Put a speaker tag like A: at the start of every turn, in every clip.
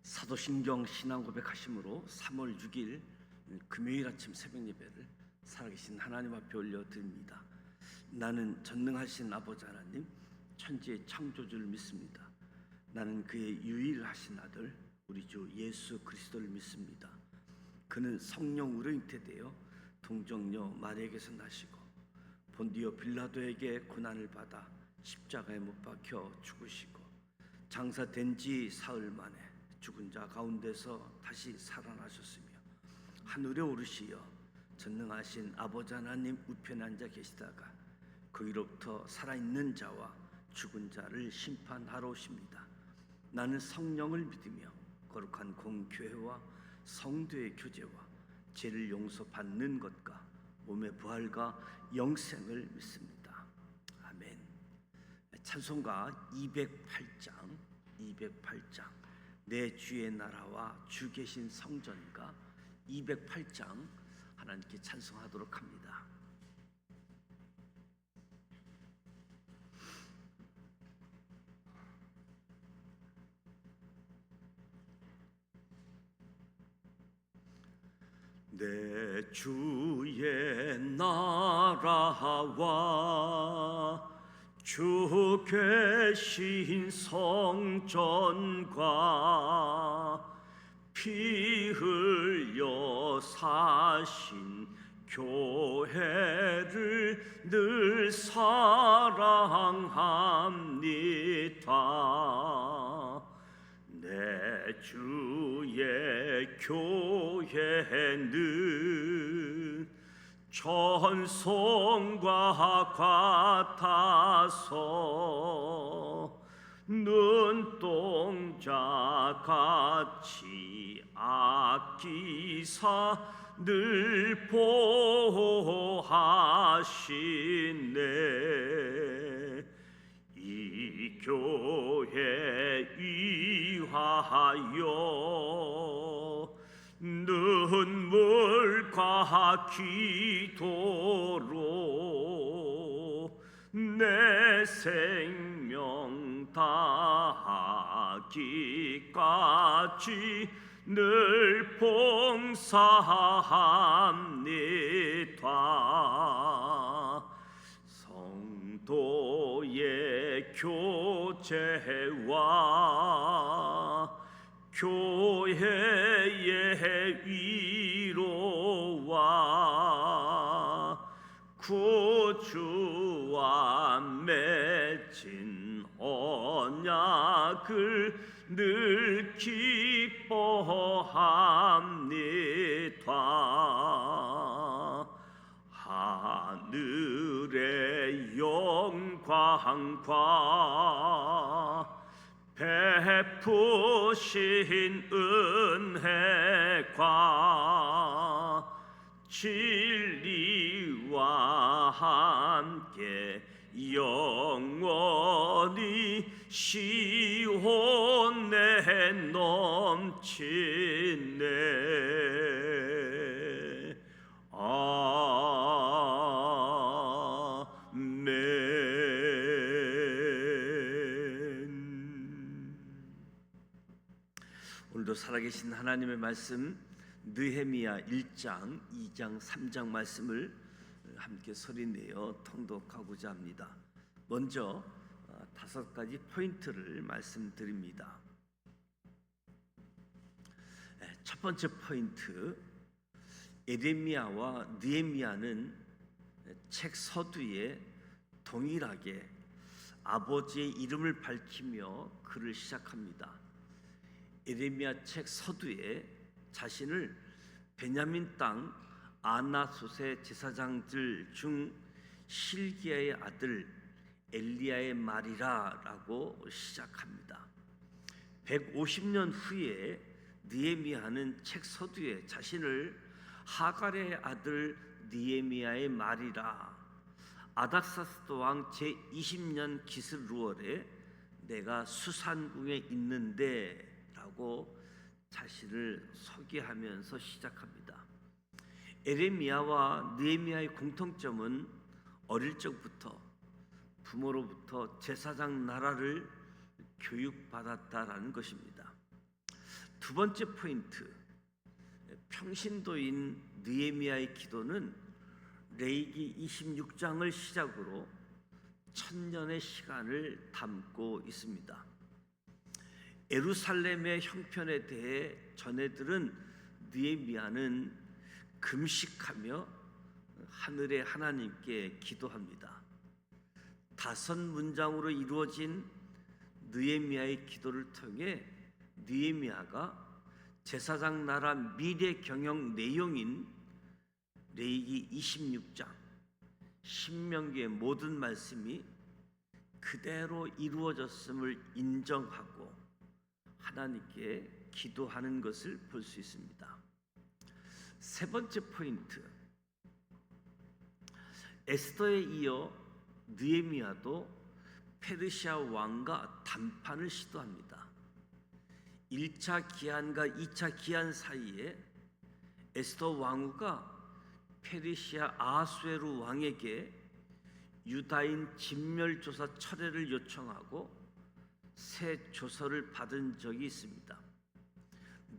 A: 사도신경 신앙 고백하심으로 3월 6일 금요일 아침 새벽 예배를 살아계신 하나님 앞에 올려드립니다. 나는 전능하신 아버지 하나님, 천지의 창조주를 믿습니다. 나는 그의 유일하신 아들 우리 주 예수 그리스도를 믿습니다. 그는 성령으로 잉태되어 동정녀 마리아에게서 나시고 본디오 빌라도에게 고난을 받아 십자가에 못 박혀 죽으시고 장사된 지 사흘 만에 죽은 자 가운데서 다시 살아나셨으며 하늘에 오르시어 전능하신 아버지 하나님 우편에 앉아 계시다가 거기로부터 살아있는 자와 죽은 자를 심판하러 오십니다. 나는 성령을 믿으며 거룩한 공교회와 성도의 교제와 죄를 용서받는 것과 몸의 부활과 영생을 믿습니다. 아멘. 찬송가 208장 내 주의 나라와 주 계신 성전가 208장 하나님께 찬송하도록 합니다. 내 주의 나라와 주 계신 성전과 피 흘려 사신 교회를 늘 사랑합니다. 내 주의 교회는 전성과 같아서 눈동자 같이 아끼사 늘 보호하시네. 이 교회 위하여 눈물과 기도로 내 생명 다하기까지 늘 봉사합니다. 성도의 교제와 교회의 위로와 구주와 맺은 언약을 늘 기뻐합니다. 하늘의 영광과 베푸신 은혜가 진리와 함께 영원히 시온에 넘치네. 오늘도 살아계신 하나님의 말씀 느헤미야 1장, 2장, 3장 말씀을 함께 소리내어 통독하고자 합니다. 먼저 5가지 포인트를 말씀드립니다. 첫 번째 포인트, 에레미야와 느헤미야는 책 서두에 동일하게 아버지의 이름을 밝히며 글을 시작합니다. 에레미야 책 서두에 자신을 베냐민 땅 아나솥의 제사장들 중 실기야의 아들 엘리야의 말이라 라고 시작합니다. 150년 후에 느헤미야는 책 서두에 자신을 하갈의 아들 느헤미야의 말이라, 아닥사스도 왕 제20년 기슬루월에 내가 수산궁에 있는데 라고 자신을 소개하면서 시작합니다. 에레미야와 느헤미야의 공통점은 어릴 적부터 부모로부터 제사장 나라를 교육받았다라는 것입니다. 두 번째 포인트, 평신도인 느헤미야의 기도는 레위기 26장을 시작으로 1000년의 시간을 담고 있습니다. 예루살렘의 형편에 대해 전해들은 느헤미야는 금식하며 하늘의 하나님께 기도합니다. 5문장으로 이루어진 느헤미야의 기도를 통해 느헤미야가 제사장 나라 미래 경영 내용인 레위기 26장, 신명기의 모든 말씀이 그대로 이루어졌음을 인정하고 하나님께 기도하는 것을 볼 수 있습니다. 세 번째 포인트, 에스더에 이어 느헤미야도 페르시아 왕과談判을 시도합니다. 1차 기한과 2차 기한 사이에 에스더 왕후가 페르시아 아하수에로 왕에게 유다인 진멸조사 철회를 요청하고 새 조서를 받은 적이 있습니다.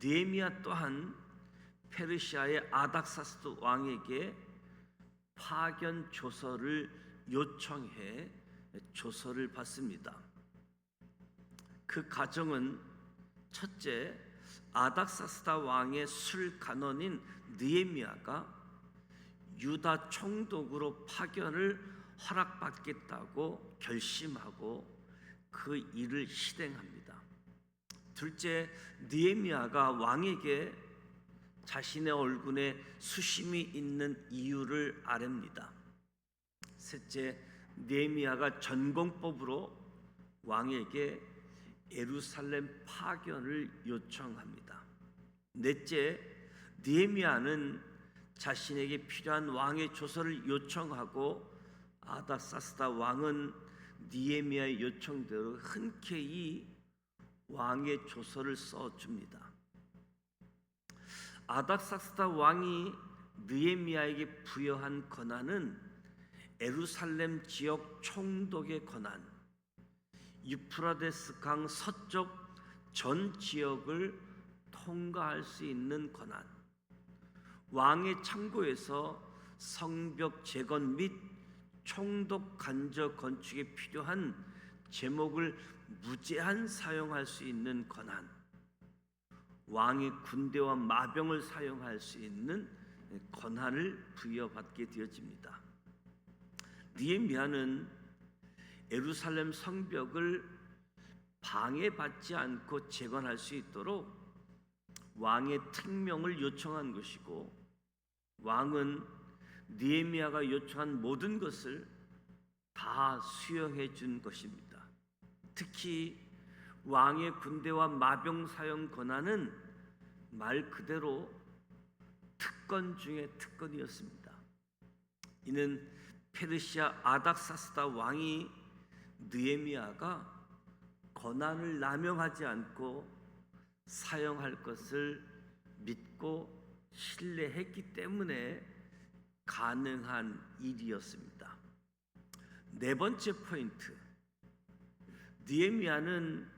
A: 느헤미야 또한 페르시아의 아닥사스도 왕에게 파견 조서를 요청해 조서를 받습니다. 그 과정은 첫째, 아닥사스다 왕의 술 간원인 느헤미야가 유다 총독으로 파견을 허락받겠다고 결심하고 그 일을 실행합니다. 둘째, 느헤미야가 왕에게 자신의 얼굴에 수심이 있는 이유를 아렵니다. 셋째, 느헤미야가 전공법으로 왕에게 예루살렘 파견을 요청합니다. 넷째, 느헤미야는 자신에게 필요한 왕의 조서를 요청하고 아닥사스다 왕은 느헤미야의 요청대로 흔쾌히 왕의 조서를 써줍니다. 아닥사스다 왕이 느헤미야에게 부여한 권한은 예루살렘 지역 총독의 권한, 유프라데스 강 서쪽 전 지역을 통과할 수 있는 권한, 왕의 창고에서 성벽 재건 및 총독 간저 건축에 필요한 제목을 무제한 사용할 수 있는 권한, 왕의 군대와 마병을 사용할 수 있는 권한을 부여받게 되어집니다. 느헤미야는 예루살렘 성벽을 방해받지 않고 재건할 수 있도록 왕의 특명을 요청한 것이고, 왕은 느헤미야가 요청한 모든 것을 다 수용해 준 것입니다. 특히 왕의 군대와 마병 사용 권한은 말 그대로 특권 중에 특권이었습니다. 이는 페르시아 아닥사스다 왕이 느헤미야가 권한을 남용하지 않고 사용할 것을 믿고 신뢰했기 때문에 가능한 일이었습니다. 네 번째 포인트, 느헤미야는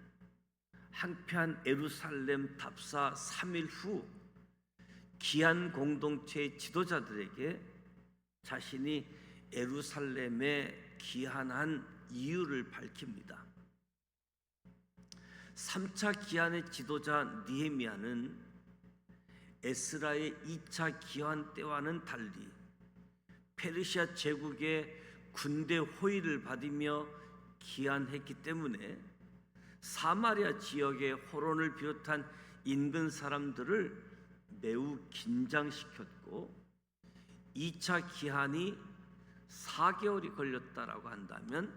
A: 한편 예루살렘 답사 3일 후 기한 공동체의 지도자들에게 자신이 예루살렘에 기한한 이유를 밝힙니다. 3차 기한의 지도자 느헤미야는 에스라의 2차 기한 때와는 달리 페르시아 제국의 군대 호의를 받으며 기한했기 때문에 사마리아 지역의 호론을 비롯한 인근 사람들을 매우 긴장시켰고, 2차 기한이 4개월이 걸렸다라고 한다면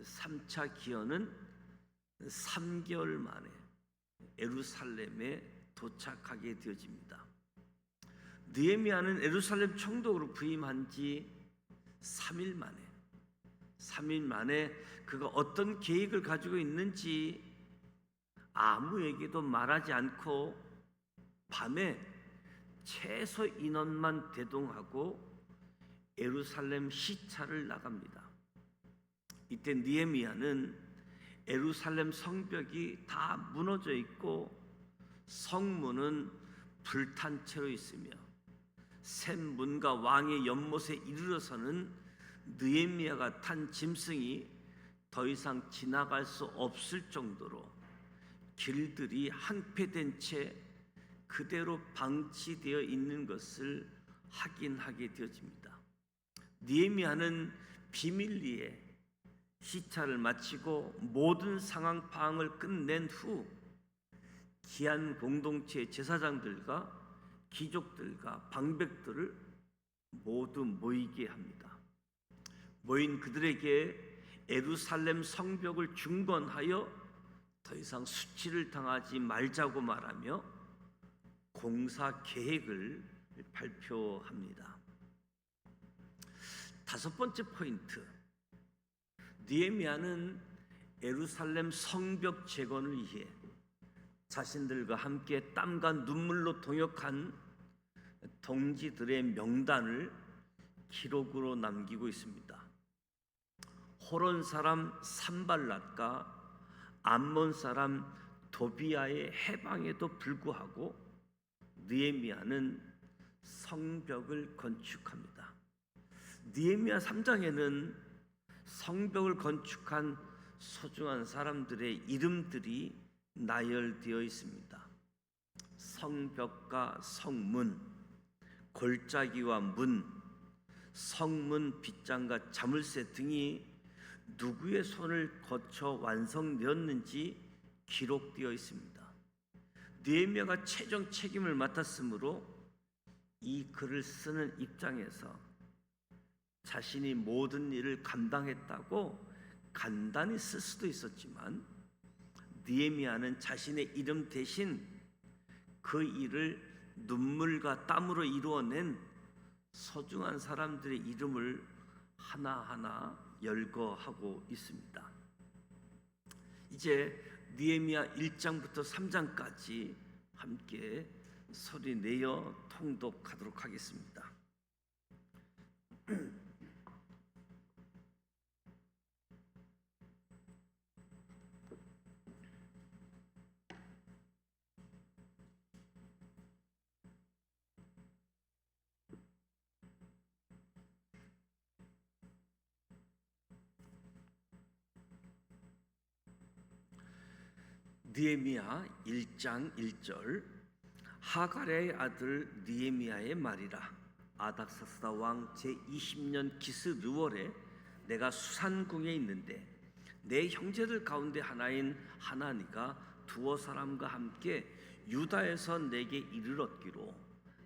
A: 3차 기한은 3개월 만에 예루살렘에 도착하게 되어집니다. 느헤미야는 예루살렘 총독으로 부임한 지 3일 만에 그가 어떤 계획을 가지고 있는지 아무에게도 말하지 않고 밤에 최소 인원만 대동하고 예루살렘 시차를 나갑니다. 이때 느헤미야는 예루살렘 성벽이 다 무너져 있고 성문은 불탄 채로 있으며 샘 문과 왕의 연못에 이르러서는 느헤미야가 탄 짐승이 더 이상 지나갈 수 없을 정도로 길들이 항폐된 채 그대로 방치되어 있는 것을 확인하게 되어집니다. 느헤미야는 비밀리에 시차를 마치고 모든 상황 파악을 끝낸 후 기한 공동체 제사장들과 귀족들과 방백들을 모두 모이게 합니다. 모인 그들에게 예루살렘 성벽을 중건하여 더 이상 수치를 당하지 말자고 말하며 공사 계획을 발표합니다. 다섯 번째 포인트, 느헤미야는 예루살렘 성벽 재건을 위해 자신들과 함께 땀과 눈물로 동역한 동지들의 명단을 기록으로 남기고 있습니다. 호론 사람 산발랏과 암몬 사람 도비아의 해방에도 불구하고 느헤미야는 성벽을 건축합니다. 느헤미야 3장에는 성벽을 건축한 소중한 사람들의 이름들이 나열되어 있습니다. 성벽과 성문, 골짜기와 문, 성문 빗장과 자물쇠 등이 누구의 손을 거쳐 완성되었는지 기록되어 있습니다. 느헤미야가 최종 책임을 맡았으므로 이 글을 쓰는 입장에서 자신이 모든 일을 감당했다고 간단히 쓸 수도 있었지만 느헤미야는 자신의 이름 대신 그 일을 눈물과 땀으로 이루어낸 소중한 사람들의 이름을 하나하나 열거하고 있습니다. 이제 느헤미야 1장부터 3장까지 함께 소리내어 통독하도록 하겠습니다. 느헤미야 1장 1절, 하갈의 아들 느헤미야의 말이라. 아닥사스다 왕 제20년 기스르월에 내가 수산궁에 있는데 내 형제들 가운데 하나인 하나니가 두어 사람과 함께 유다에서 내게 이르렀기로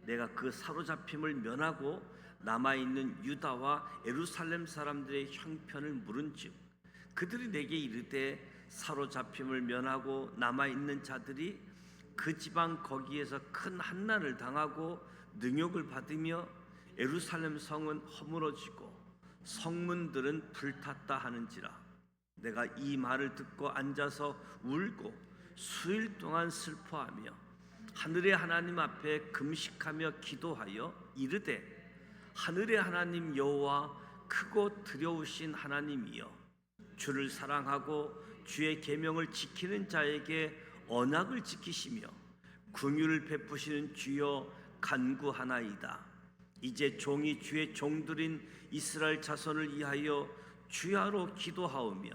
A: 내가 그 사로잡힘을 면하고 남아있는 유다와 예루살렘 사람들의 형편을 물은즉 그들이 내게 이르되 사로잡힘을 면하고 남아있는 자들이 그 지방 거기에서 큰 한난을 당하고 능욕을 받으며 예루살렘 성은 허물어지고 성문들은 불탔다 하는지라. 내가 이 말을 듣고 앉아서 울고 수일 동안 슬퍼하며 하늘의 하나님 앞에 금식하며 기도하여 이르되 하늘의 하나님 여호와 크고 두려우신 하나님이여 주를 사랑하고 주의 계명을 지키는 자에게 언약을 지키시며 긍휼을 베푸시는 주여 간구하나이다. 이제 종이 주의 종들인 이스라엘 자손을 위하여 주야로 기도하오며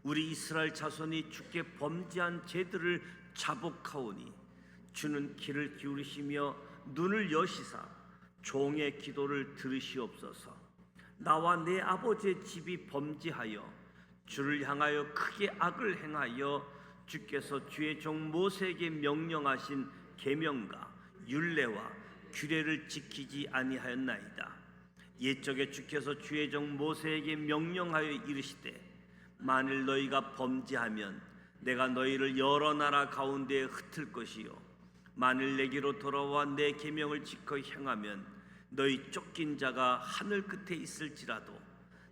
A: 우리 이스라엘 자손이 주께 범죄한 죄들을 자복하오니 주는 귀를 기울이시며 눈을 여시사 종의 기도를 들으시옵소서. 나와 내 아버지의 집이 범죄하여 주를 향하여 크게 악을 행하여 주께서 주의 종 모세에게 명령하신 계명과 율례와 규례를 지키지 아니하였나이다. 옛적에 주께서 주의 종 모세에게 명령하여 이르시되 만일 너희가 범죄하면 내가 너희를 여러 나라 가운데에 흩을 것이요 만일 내게로 돌아와 내 계명을 지켜 행하면 너희 쫓긴 자가 하늘 끝에 있을지라도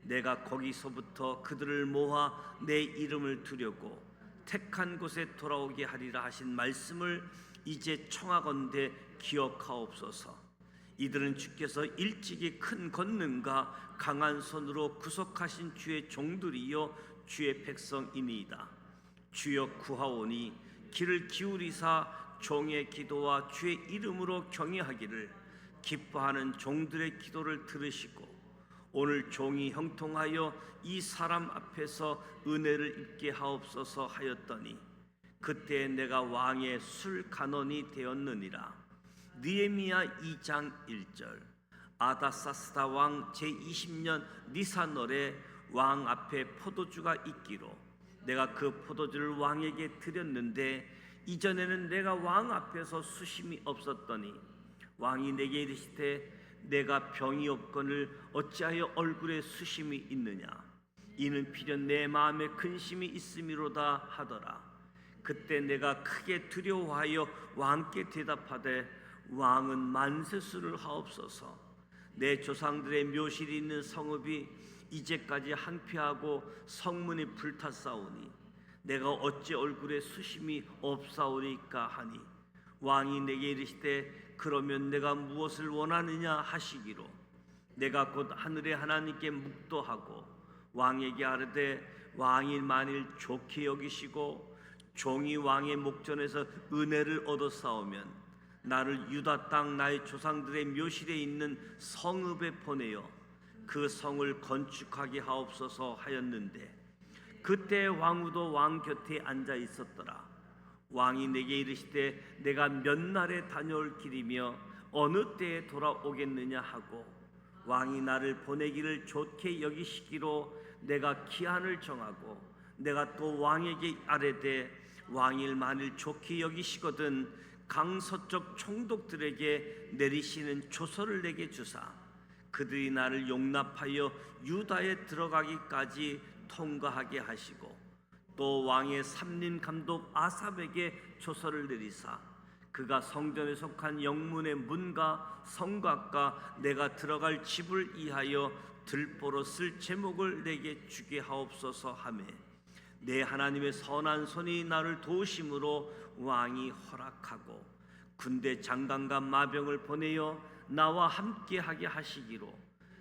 A: 내가 거기서부터 그들을 모아 내 이름을 두려고 택한 곳에 돌아오게 하리라 하신 말씀을 이제 청하건대 기억하옵소서. 이들은 주께서 일찍이 큰 권능과 강한 손으로 구속하신 주의 종들이요 주의 백성이니이다. 주여 구하오니 귀를 기울이사 종의 기도와 주의 이름으로 경외하기를 기뻐하는 종들의 기도를 들으시고 오늘 종이 형통하여 이 사람 앞에서 은혜를 입게 하옵소서 하였더니 그때 내가 왕의 술간원이 되었느니라. 느헤미야 2장 1절. 아다사스다 왕 제20년 니산월에 왕 앞에 포도주가 있기로 내가 그 포도주를 왕에게 드렸는데 이전에는 내가 왕 앞에서 수심이 없었더니 왕이 내게 이르시되 내가 병이 없거늘 어찌하여 얼굴에 수심이 있느냐? 이는 필연 내 마음에 근심이 있음이로다 하더라. 그때 내가 크게 두려워하여 왕께 대답하되 왕은 만세수를 하옵소서. 내 조상들의 묘실이 있는 성읍이 이제까지 항폐하고 성문이 불탔사오니 내가 어찌 얼굴에 수심이 없사오리까 하니 왕이 내게 이르시되 그러면 내가 무엇을 원하느냐 하시기로 내가 곧 하늘의 하나님께 묵도하고 왕에게 아뢰되 왕이 만일 좋게 여기시고 종이 왕의 목전에서 은혜를 얻어싸우면 나를 유다 땅 나의 조상들의 묘실에 있는 성읍에 보내어 그 성을 건축하게 하옵소서 하였는데 그때 왕후도 왕 곁에 앉아 있었더라. 왕이 내게 이르시되 내가 몇 날에 다녀올 길이며 어느 때에 돌아오겠느냐 하고 왕이 나를 보내기를 좋게 여기시기로 내가 기한을 정하고 내가 또 왕에게 아뢰되 왕일 만일 좋게 여기시거든 강서쪽 총독들에게 내리시는 조서를 내게 주사 그들이 나를 용납하여 유다에 들어가기까지 통과하게 하시고 또 왕의 삼림 감독 아삽에게 조서를 내리사 그가 성전에 속한 영문의 문과 성곽과 내가 들어갈 집을 이하여 들보로 쓸 제목을 내게 주게 하옵소서 하매 내 하나님의 선한 손이 나를 도우심으로 왕이 허락하고 군대 장관과 마병을 보내어 나와 함께하게 하시기로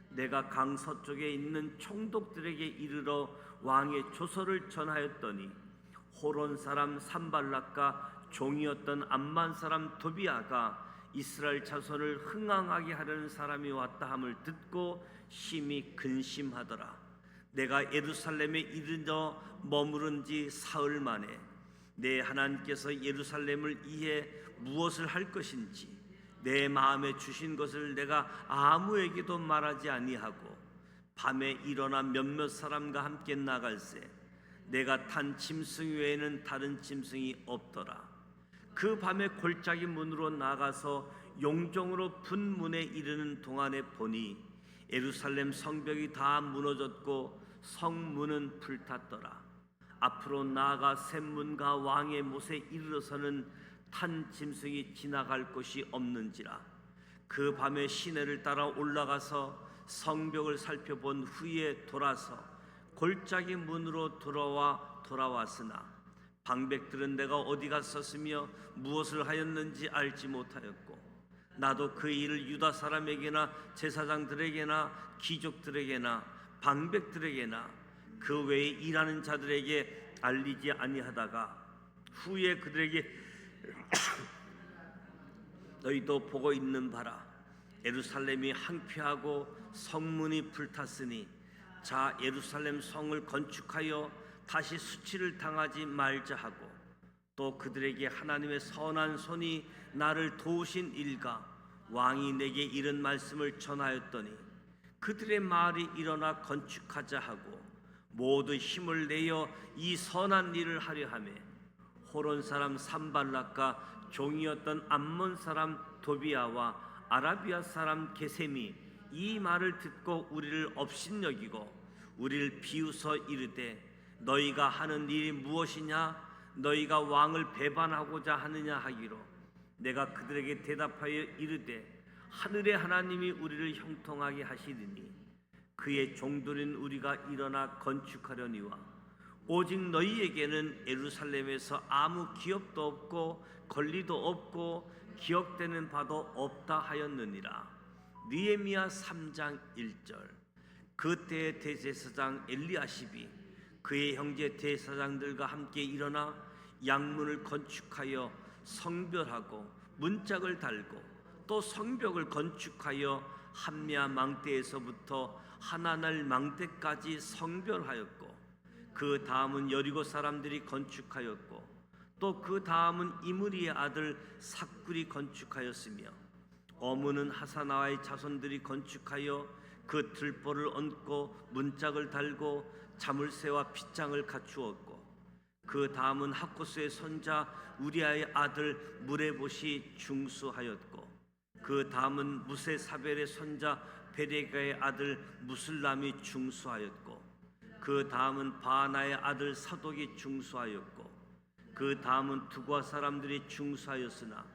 A: 내가 강서쪽에 있는 총독들에게 이르러 왕의 조서를 전하였더니 호론 사람 산발락과 종이었던 암만 사람 도비아가 이스라엘 자손을 흥황하게 하려는 사람이 왔다 함을 듣고 심히 근심하더라. 내가 예루살렘에 이르러 머무른 지 사흘 만에 내 하나님께서 예루살렘을 위해 무엇을 할 것인지 내 마음에 주신 것을 내가 아무에게도 말하지 아니하고 밤에 일어나 몇몇 사람과 함께 나갈새 내가 탄 짐승 외에는 다른 짐승이 없더라. 그 밤에 골짜기 문으로 나가서 용종으로 분문에 이르는 동안에 보니 예루살렘 성벽이 다 무너졌고 성문은 불탔더라. 앞으로 나아가 샘문과 왕의 못에 이르러서는 탄 짐승이 지나갈 곳이 없는지라. 그 밤에 시내를 따라 올라가서 성벽을 살펴본 후에 돌아서 골짜기 문으로 돌아왔으나 방백들은 내가 어디 갔었으며 무엇을 하였는지 알지 못하였고 나도 그 일을 유다 사람에게나 제사장들에게나 귀족들에게나 방백들에게나 그 외에 일하는 자들에게 알리지 아니하다가 후에 그들에게 너희도 보고 있는 바라 예루살렘이 항폐하고 성문이 불탔으니 자 예루살렘 성을 건축하여 다시 수치를 당하지 말자 하고 또 그들에게 하나님의 선한 손이 나를 도우신 일과 왕이 내게 이런 말씀을 전하였더니 그들의 말이 일어나 건축하자 하고 모두 힘을 내어 이 선한 일을 하려 하며 호론 사람 산발락과 종이었던 암몬 사람 도비아와 아라비아 사람 게셈이 이 말을 듣고 우리를 업신여기고 우리를 비웃어 이르되 너희가 하는 일이 무엇이냐 너희가 왕을 배반하고자 하느냐 하기로 내가 그들에게 대답하여 이르되 하늘의 하나님이 우리를 형통하게 하시리니 그의 종들인 우리가 일어나 건축하려니와 오직 너희에게는 예루살렘에서 아무 기업도 없고 권리도 없고 기억되는 바도 없다 하였느니라. 느헤미야 3장 1절. 그때의 대제사장 엘리야십이 그의 형제 대사장들과 함께 일어나 양문을 건축하여 성별하고 문짝을 달고 또 성벽을 건축하여 함미아 망대에서부터 하나날 망대까지 성별하였고 그 다음은 여리고 사람들이 건축하였고 또 그 다음은 이므리의 아들 삭굴이 건축하였으며 어문은 하사나와의 자손들이 건축하여 그 들보를 얹고 문짝을 달고 자물쇠와 빗장을 갖추었고 그 다음은 학코스의 손자 우리아의 아들 무레봇이 중수하였고 그 다음은 무세사벨의 손자 베레가의 아들 무슬람이 중수하였고 그 다음은 바하나의 아들 사독이 중수하였고 그 다음은 두과 사람들이 중수하였으나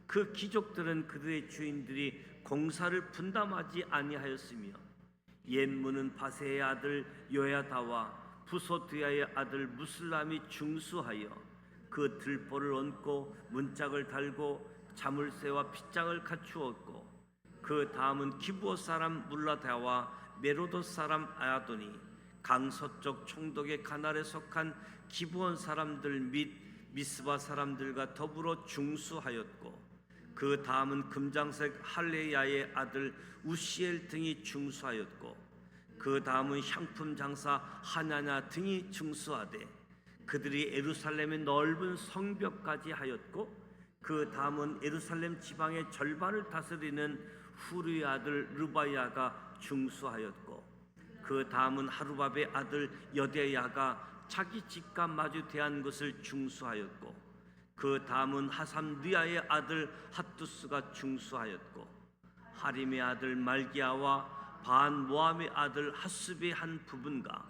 A: 그 귀족들은 그들의 주인들이 공사를 분담하지 아니하였으며 옛문은 바세의 아들 요야다와 부소드야의 아들 무슬람이 중수하여 그 들보를 얹고 문짝을 달고 자물쇠와 빗장을 갖추었고 그 다음은 기브오 사람 물라다와 메로도 사람 아야도니 강서쪽 총독의 가날에 속한 기브온 사람들 및 미스바 사람들과 더불어 중수하였고 그 다음은 금장색 할레야의 아들 우시엘 등이 중수하였고 그 다음은 향품 장사 하냐냐 등이 중수하되 그들이 예루살렘의 넓은 성벽까지 하였고 그 다음은 예루살렘 지방의 절반을 다스리는 후르의 아들 르바야가 중수하였고 그 다음은 하루밥의 아들 여데야가 자기 집과 마주 대한 것을 중수하였고 그 다음은 하삼느야의 아들 핫두스가 중수하였고 하림의 아들 말기야와 반 모함의 아들 핫습의 한 부분과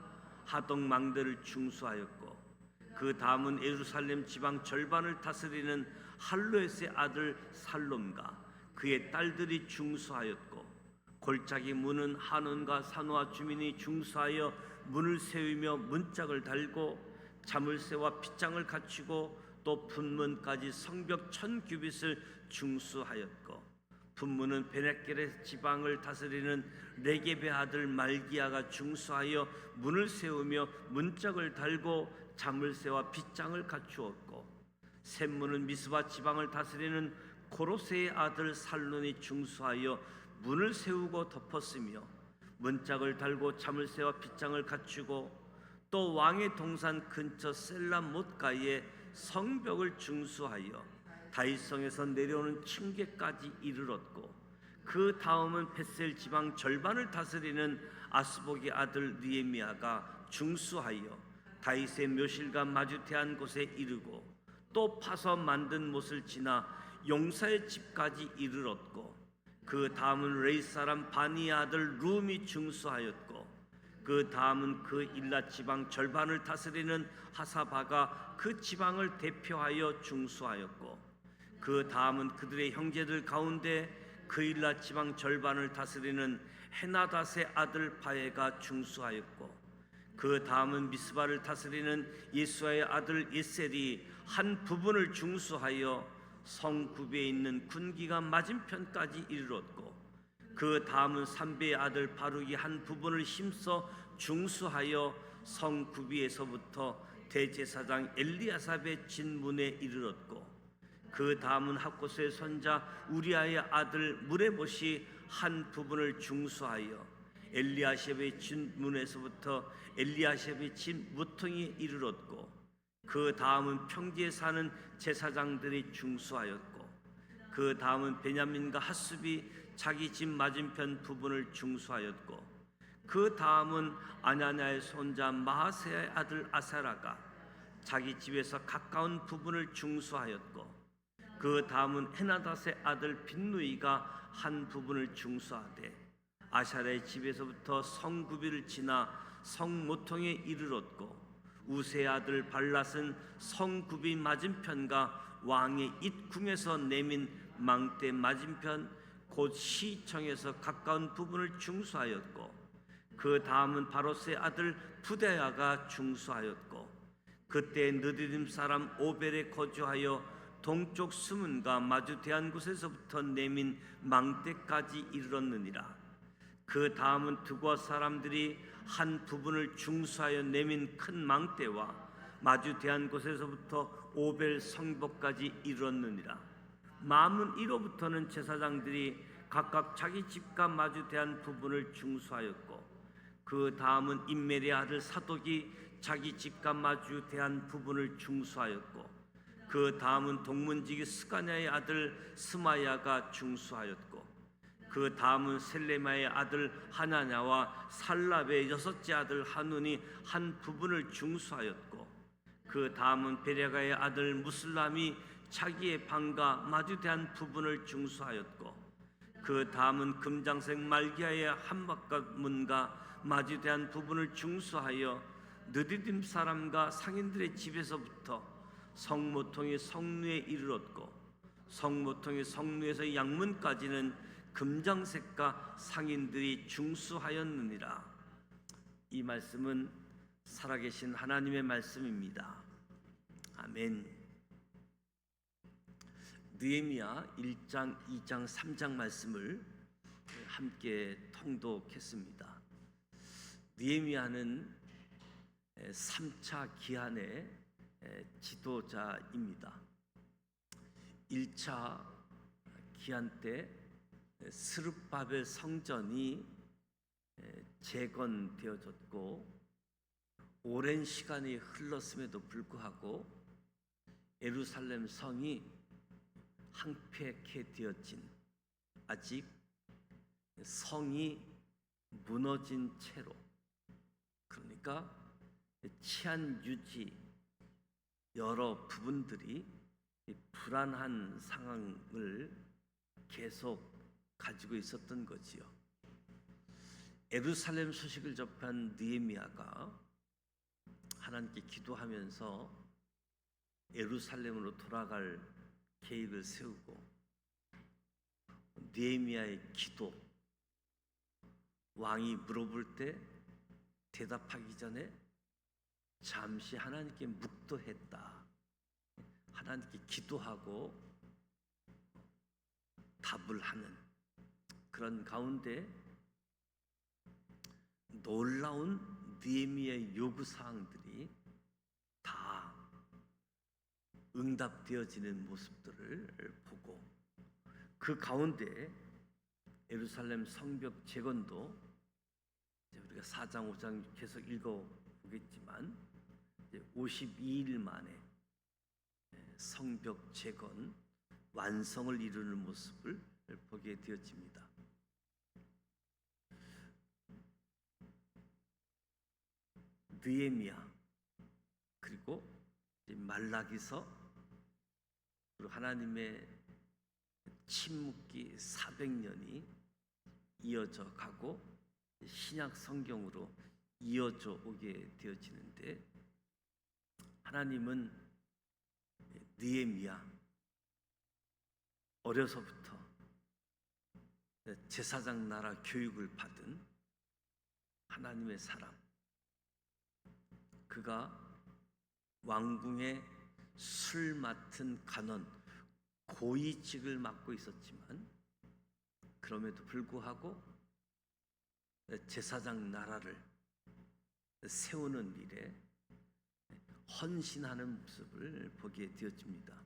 A: 하동 망대를 중수하였고 그 다음은 예루살렘 지방 절반을 다스리는 할로에스의 아들 살롬과 그의 딸들이 중수하였고 골짜기 문은 한온과 산호와 주민이 중수하여 문을 세우며 문짝을 달고 자물쇠와 빗장을 갖추고 또 분문까지 성벽 1000규빗을 중수하였고 분문은 베네겔의 지방을 다스리는 레geb의 아들 말기야가 중수하여 문을 세우며 문짝을 달고 자물쇠와 빗장을 갖추었고 샘문은 미스바 지방을 다스리는 고로세의 아들 살론이 중수하여 문을 세우고 덮었으며 문짝을 달고 자물쇠와 빗장을 갖추고 또 왕의 동산 근처 셀라못가에 성벽을 중수하여 다윗성에서 내려오는 층계까지 이르렀고 그 다음은 벳셀 지방 절반을 다스리는 아스복의 아들 느헤미야가 중수하여 다윗의 묘실과 마주대한 곳에 이르고 또 파서 만든 못을 지나 용사의 집까지 이르렀고 그 다음은 레이 사람 바니의 아들 룸이 중수하였고 그 다음은 그 일라 지방 절반을 다스리는 하사바가 그 지방을 대표하여 중수하였고 그 다음은 그들의 형제들 가운데 그 일라 지방 절반을 다스리는 헤나닷의 아들 바에가 중수하였고 그 다음은 미스바를 다스리는 예수아의 아들 예셀이 한 부분을 중수하여 성구비에 있는 군기가 맞은편까지 이르렀고 그 다음은 삼배의 아들 바룩이 한 부분을 힘써 중수하여 성구비에서부터 대제사장 엘리아삽의 진문에 이르렀고 그 다음은 학코스의 손자 우리아의 아들 무레봇이 한 부분을 중수하여 엘리아셉의 진문에서부터 엘리아셉의 진무통에 이르렀고 그 다음은 평지에 사는 제사장들이 중수하였고 그 다음은 베냐민과 핫습이 자기 집 맞은편 부분을 중수하였고 그 다음은 아냐냐의 손자 마하세의 아들 아사라가 자기 집에서 가까운 부분을 중수하였고 그 다음은 헤나닷의 아들 빈누이가 한 부분을 중수하되 아샤라의 집에서부터 성구비를 지나 성모통에 이르렀고 우세의 아들 발랏은 성구비 맞은편과 왕의 입궁에서 내민 망대 맞은편 곧 시청에서 가까운 부분을 중수하였고 그 다음은 바로스의 아들 부데야가 중수하였고 그때 느디림 사람 오벨에 거주하여 동쪽 수문과 마주 대한 곳에서부터 내민 망대까지 이르렀느니라. 그 다음은 드고아 사람들이 한 부분을 중수하여 내민 큰 망대와 마주 대한 곳에서부터 오벨 성벽까지 이르렀느니라. 마문 1호부터는 제사장들이 각각 자기 집과 마주 대한 부분을 중수하였고, 그 다음은 임멜의 아들 사독이 자기 집과 마주 대한 부분을 중수하였고, 그 다음은 동문지기 스가냐의 아들 스마야가 중수하였고, 그 다음은 셀레마의 아들 하나냐와 살랍의 여섯째 아들 하눈이 한 부분을 중수하였고, 그 다음은 베레가의 아들 무슬람이 자기의 방과 마주대한 부분을 중수하였고, 그 다음은 금장색 말기야의 한바깥문과 마주대한 부분을 중수하여 느디딤 사람과 상인들의 집에서부터 성모통의 성루에 이르렀고, 성모통의 성루에서 양문까지는 금장색과 상인들이 중수하였느니라. 이 말씀은 살아계신 하나님의 말씀입니다. 아멘. 느헤미야 1장, 2장, 3장 말씀을 함께 통독했습니다. 느헤미야는 3차 기한의 지도자입니다. 1차 기한 때 스룹바벨 성전이 재건되어졌고, 오랜 시간이 흘렀음에도 불구하고 예루살렘 성이 황폐케 되어진, 아직 성이 무너진 채로, 그러니까 치안 유지 여러 부분들이 불안한 상황을 계속 가지고 있었던 거지요. 예루살렘 소식을 접한 느헤미야가 하나님께 기도하면서 예루살렘으로 돌아갈 계획을 세우고, 느헤미야의 기도, 왕이 물어볼 때 대답하기 전에 잠시 하나님께 묵도했다. 하나님께 기도하고 답을 하는 그런 가운데 놀라운 느헤미야의 요구 사항들이 다 응답되어지는 모습들을 보고, 그 가운데 예루살렘 성벽 재건도 우리가 4장 5장 계속 읽어보겠지만 52일 만에 성벽 재건 완성을 이루는 모습을 보게 되어집니다. 느헤미야, 그리고 말라기서, 그리고 하나님의 침묵기 400년이 이어져 가고 신약 성경으로 이어져 오게 되어지는데, 하나님은 느헤미야 어려서부터 제사장 나라 교육을 받은 하나님의 사람, 그가 왕궁의 술 맡은 간원 고위직을 맡고 있었지만, 그럼에도 불구하고 제사장 나라를 세우는 일에 헌신하는 모습을 보게 되어집니다.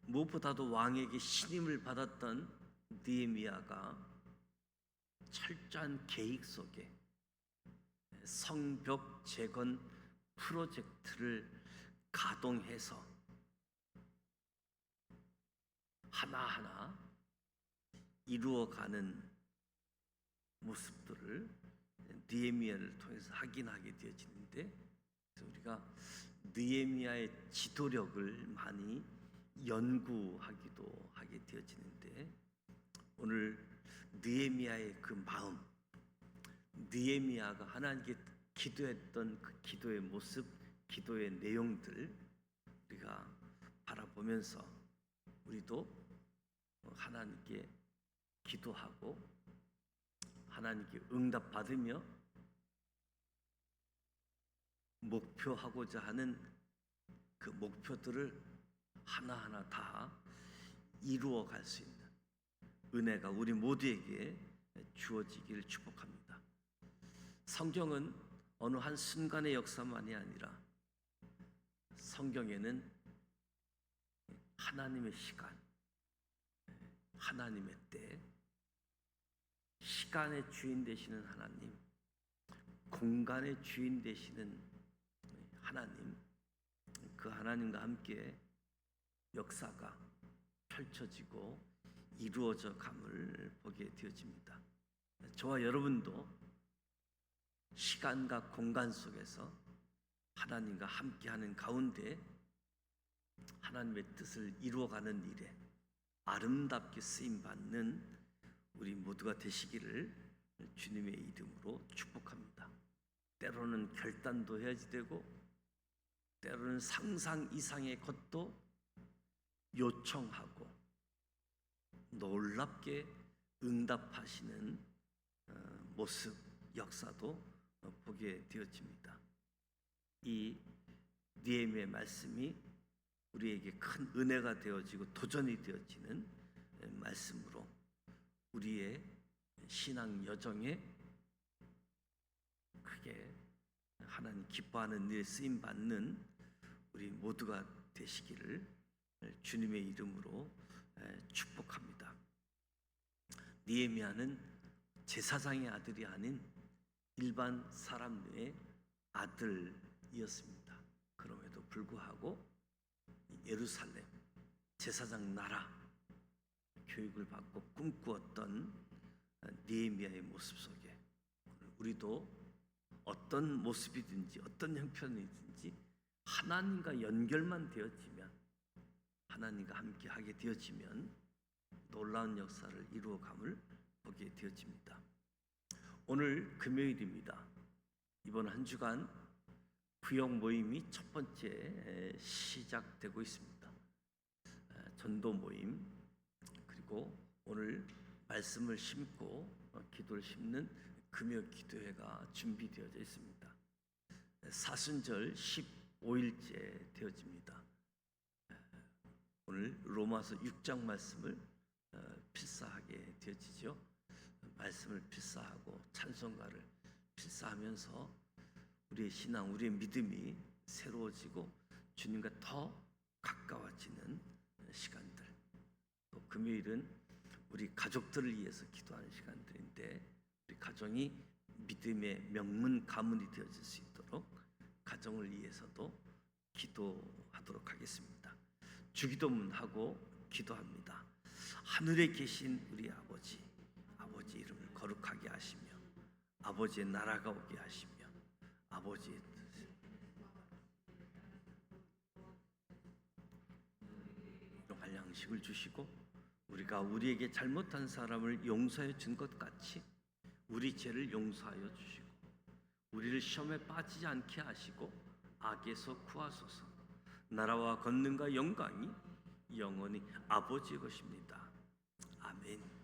A: 무엇보다도 왕에게 신임을 받았던 느헤미야가 철저한 계획 속에 성벽 재건 프로젝트를 가동해서 하나하나 이루어가는 모습들을 느헤미야를 통해서 확인하게 되어지는데, 그래서 우리가 느헤미야의 지도력을 많이 연구하기도 하게 되어지는데, 오늘 느헤미야의 그 마음, 느헤미야가 하나님께 기도했던 그 기도의 모습, 기도의 내용들 우리가 바라보면서 우리도 하나님께 기도하고 하나님께 응답받으며 목표하고자 하는 그 목표들을 하나하나 다 이루어 갈 수 있는 은혜가 우리 모두에게 주어지기를 축복합니다. 성경은 어느 한 순간의 역사만이 아니라 성경에는 하나님의 시간, 하나님의 때, 시간의 주인 되시는 하나님, 공간의 주인 되시는 하나님, 그 하나님과 함께 역사가 펼쳐지고 이루어져 감을 보게 되어집니다. 저와 여러분도 시간과 공간 속에서 하나님과 함께하는 가운데 하나님의 뜻을 이루어가는 일에 아름답게 쓰임받는 우리 모두가 되시기를 주님의 이름으로 축복합니다. 때로는 결단도 해야지 되고, 때로는 상상 이상의 것도 요청하고 놀랍게 응답하시는 모습, 역사도 보게 되어집니다. 이 느헤미야의 말씀이 우리에게 큰 은혜가 되어지고 도전이 되어지는 말씀으로 우리의 신앙 여정에 크게 하나님 기뻐하는 일에 쓰임 받는 우리 모두가 되시기를 주님의 이름으로 축복합니다. 느헤미야는 제사장의 아들이 아닌 일반 사람의 아들이었습니다. 그럼에도 불구하고 예루살렘 제사장 나라 교육을 받고 꿈꾸었던 느헤미야의 모습 속에 우리도 어떤 모습이든지 어떤 형편이든지 하나님과 연결만 되어지면, 하나님과 함께 하게 되어지면 놀라운 역사를 이루어감을 보게 되어집니다. 오늘 금요일입니다. 이번 한 주간 구역 모임이 첫 번째 시작되고 있습니다. 전도 모임, 그리고 오늘 말씀을 심고 기도를 심는 금요 기도회가 준비되어져 있습니다. 사순절 15일째 되어집니다. 오늘 로마서 6장 말씀을 필사하게 되어지죠. 말씀을 필사하고 찬송가를 필사하면서 우리의 신앙, 우리의 믿음이 새로워지고 주님과 더 가까워지는 시간들. 또 금요일은 우리 가족들을 위해서 기도하는 시간들인데, 우리 가정이 믿음의 명문 가문이 되어질 수 있도록 가정을 위해서도 기도하도록 하겠습니다. 주기도문 하고 기도합니다. 하늘에 계신 우리 아버지, 아버지 이름을 거룩하게 하시며 아버지의 나라가 오게 하시며 아버지의 일용할 양식을 주시고 우리가 우리에게 잘못한 사람을 용서해 준 것 같이 우리 죄를 용서하여 주시고 우리를 시험에 빠지지 않게 하시고 악에서 구하소서. 나라와 권능과 영광이 영원히 아버지의 것입니다. 아멘.